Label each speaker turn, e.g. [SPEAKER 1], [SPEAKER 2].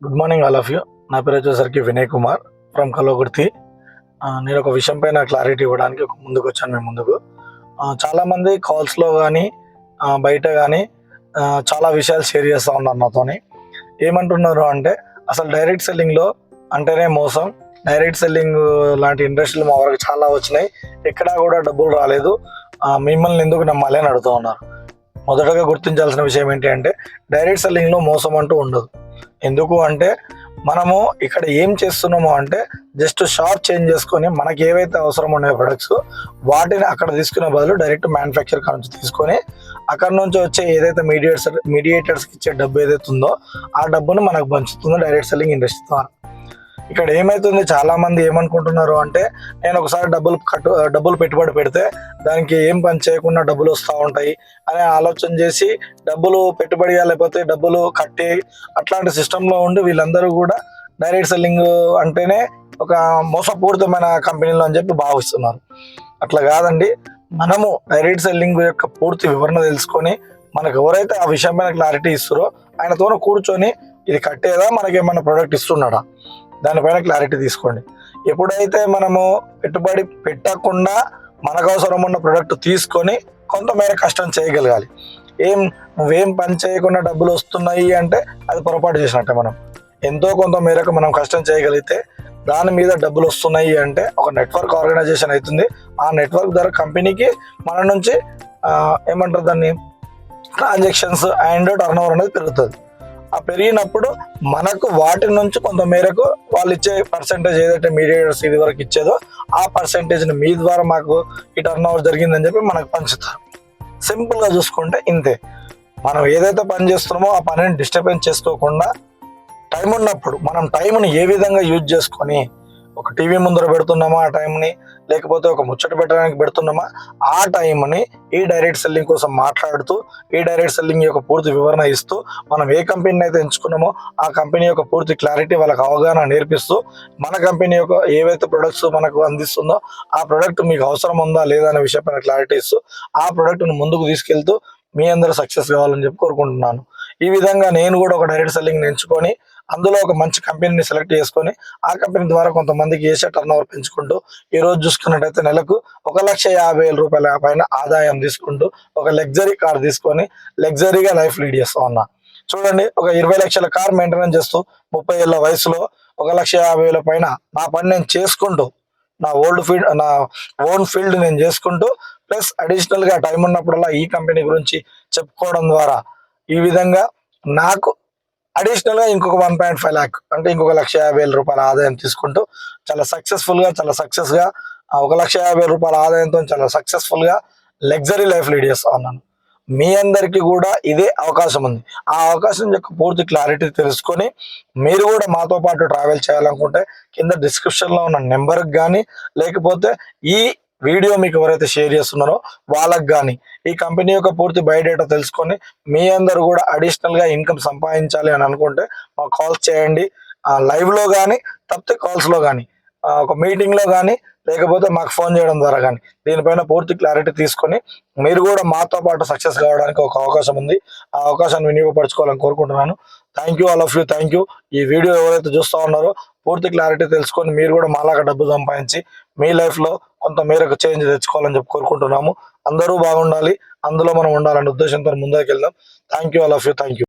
[SPEAKER 1] Good morning all of you. నా పేరు వచ్చేసరికి వినయ్ కుమార్ ఫ్రమ్ కల్వకుర్తి. నేను ఒక విషయం పైన క్లారిటీ ఇవ్వడానికి ముందుకు వచ్చాను మీ ముందుకు. చాలామంది కాల్స్లో కానీ బయట కానీ చాలా విషయాలు షేర్ చేస్తూ ఉన్నారు నాతోని. ఏమంటున్నారు అంటే అసలు డైరెక్ట్ సెల్లింగ్లో అంటేనే మోసం, డైరెక్ట్ సెల్లింగ్ లాంటి ఇండస్ట్రీలు మా వరకు చాలా వచ్చినాయి, ఎక్కడా కూడా డబ్బులు రాలేదు, మిమ్మల్ని ఎందుకు నమ్మాలి అని అడుగుతూ ఉన్నారు. మొదటగా గుర్తించాల్సిన విషయం ఏంటి అంటే డైరెక్ట్ సెల్లింగ్లో మోసం అంటూ ఉండదు. ఎందుకు అంటే మనము ఇక్కడ ఏం చేస్తున్నామో అంటే జస్ట్ షాప్ చేంజ్ చేసుకొని మనకి ఏవైతే అవసరం ఉన్నాయో ప్రొడక్ట్స్ వాటిని అక్కడ తీసుకునే బదులు డైరెక్ట్ మ్యానుఫ్యాక్చర్ నుంచి తీసుకొని అక్కడ నుంచి వచ్చే ఏదైతే మీడియేటర్స్కి ఇచ్చే డబ్బు ఏదైతే ఉందో ఆ డబ్బును మనకు పంచుతుందో డైరెక్ట్ సెల్లింగ్ ఇండస్ట్రీ ద్వారా. ఇక్కడ ఏమైతుంది, చాలా మంది ఏమనుకుంటున్నారు అంటే నేను ఒకసారి డబ్బులు పెట్టుబడి పెడితే దానికి ఏం పని చేయకుండా డబ్బులు వస్తూ ఉంటాయి అనే ఆలోచన చేసి డబ్బులు పెట్టుబడి లేకపోతే డబ్బులు కట్టి అట్లాంటి సిస్టంలో ఉండి వీళ్ళందరూ కూడా డైరెక్ట్ సెల్లింగ్ అంటేనే ఒక మోసపూరితమైన కంపెనీలు అని చెప్పి భావిస్తున్నారు. అట్లా కాదండి. మనము డైరెక్ట్ సెల్లింగ్ యొక్క పూర్తి వివరణ తెలుసుకొని మనకు ఎవరైతే ఆ విషయం పైన క్లారిటీ ఇస్తారో ఆయనతో కూర్చొని ఇది కట్టేదా, మనకేమన్నా ప్రోడక్ట్ ఇస్తున్నాడా, దానిపైన క్లారిటీ తీసుకోండి. ఎప్పుడైతే మనము పెట్టుబడి పెట్టకుండా మనకు అవసరం ఉన్న ప్రోడక్ట్ తీసుకొని కొంతమేర కష్టం చేయగలగాలి. నువ్వేం పని చేయకుండా డబ్బులు వస్తున్నాయి అంటే అది పొరపాటు చేసినట్టే. మనం ఎంతో కొంత మేరకు మనం కష్టం చేయగలిగితే దాని మీద డబ్బులు వస్తున్నాయి అంటే ఒక నెట్వర్క్ ఆర్గనైజేషన్ అవుతుంది. ఆ నెట్వర్క్ ద్వారా కంపెనీకి మన నుంచి ఏమంటారు దాన్ని ట్రాన్సాక్షన్స్ అండ్ టర్న్ ఓవర్ అనేది పెరుగుతుంది. ఆ పెరిగినప్పుడు మనకు వాటి నుంచి కొంత మేరకు వాళ్ళు ఇచ్చే పర్సెంటేజ్ ఏదైతే మీడియేటర్స్ ఇది వరకు ఇచ్చేదో ఆ పర్సెంటేజ్ని మీ ద్వారా మాకు ఈ టర్న్ ఓవర్ జరిగిందని చెప్పి మనకు పంచుతారు. సింపుల్గా చూసుకుంటే ఇంతే. మనం ఏదైతే పని చేస్తున్నామో ఆ పనిని డిస్టర్బెన్స్ చేసుకోకుండా టైం ఉన్నప్పుడు మనం టైంని ఏ విధంగా యూజ్ చేసుకొని ఒక టీవీ ముందర పెడుతున్నామా ఆ టైంని, లేకపోతే ఒక ముచ్చట పెట్టడానికి పెడుతున్నామా ఆ టైంని ఈ డైరెక్ట్ సెల్లింగ్ కోసం మాట్లాడుతూ ఈ డైరెక్ట్ సెల్లింగ్ యొక్క పూర్తి వివరణ ఇస్తూ మనం ఏ కంపెనీని అయితే ఎంచుకున్నామో ఆ కంపెనీ యొక్క పూర్తి క్లారిటీ వాళ్ళకి అవగాహన నేర్పిస్తూ మన కంపెనీ యొక్క ఏవైతే ప్రొడక్ట్స్ మనకు అందిస్తుందో ఆ ప్రొడక్ట్ మీకు అవసరం ఉందా లేదా అనే విషయం పైన క్లారిటీ ఇస్తూ ఆ ప్రొడక్ట్ను ముందుకు తీసుకెళ్తూ మీ అందరూ సక్సెస్ కావాలని చెప్పి కోరుకుంటున్నాను. ఈ విధంగా నేను కూడా ఒక డైరెక్ట్ సెల్లింగ్ ఎంచుకొని అందులో ఒక మంచి కంపెనీని సెలెక్ట్ చేసుకొని ఆ కంపెనీ ద్వారా కొంతమందికి చేసే టర్న్ ఓవర్ పెంచుకుంటూ ఈ రోజు చూసుకున్నట్టయితే నెలకు 1,50,000 రూపాయల పైన ఆదాయం తీసుకుంటూ ఒక లగ్జరీ కార్ తీసుకొని లగ్జరీగా లైఫ్ లీడ్ చేస్తూ ఉన్నా. చూడండి, ఒక 20 లక్షల కార్ మెయింటెనెన్స్ చేస్తూ 30 ఏళ్ళ వయసులో 1,50,000 పైన నా పని నేను చేసుకుంటూ నా ఓన్ ఫీల్డ్ నేను చేసుకుంటూ ప్లస్ అడిషనల్గా టైం ఉన్నప్పుడల్లా ఈ కంపెనీ గురించి చెప్పుకోవడం ద్వారా ఈ విధంగా నాకు అడిషనల్గా ఇంకొక 1.5 lakh అంటే ఇంకొక 1,50,000 రూపాయల ఆదాయం తీసుకుంటూ చాలా సక్సెస్గా 1,50,000 రూపాయల ఆదాయంతో చాలా సక్సెస్ఫుల్గా లగ్జరీ లైఫ్ లీడ్ చేస్తా ఉన్నాను. మీ అందరికీ కూడా ఇదే అవకాశం ఉంది. ఆ అవకాశం యొక్క పూర్తి క్లారిటీ తెలుసుకొని మీరు కూడా మాతో పాటు ట్రావెల్ చేయాలనుకుంటే కింద డిస్క్రిప్షన్లో ఉన్న నెంబర్కి కానీ లేకపోతే ఈ వీడియో మీకు ఎవరైతే షేర్ చేస్తున్నారో వాళ్ళకి కానీ ఈ కంపెనీ యొక్క పూర్తి బయోడేటా తెలుసుకొని మీ అందరూ కూడా అడిషనల్గా ఇన్కమ్ సంపాదించాలి అని అనుకుంటే మాకు కాల్స్ చేయండి. లైవ్లో కానీ తప్పితే కాల్స్లో కానీ ఒక మీటింగ్లో కానీ లేకపోతే మాకు ఫోన్ చేయడం ద్వారా కానీ దీనిపైన పూర్తి క్లారిటీ తీసుకొని మీరు కూడా మాతో పాటు సక్సెస్ కావడానికి ఒక అవకాశం ఉంది. ఆ అవకాశాన్ని వినియోగపరచుకోవాలని కోరుకుంటున్నాను. Thank you all of you. Thank you. ఈ వీడియో ఎవరైతే చూస్తూ ఉన్నారో పూర్తి క్లారిటీ తెలుసుకొని మీరు కూడా మాలాగా డబ్బు సంపాదించి మీ లైఫ్లో కొంత మేరకు చేంజ్ తెచ్చుకోవాలని చెప్పి కోరుకుంటున్నాము. అందరూ బాగుండాలి, అందులో మనం ఉండాలనే ఉద్దేశంతో ముందుకు వెళ్దాం. Thank you all of you. Thank you.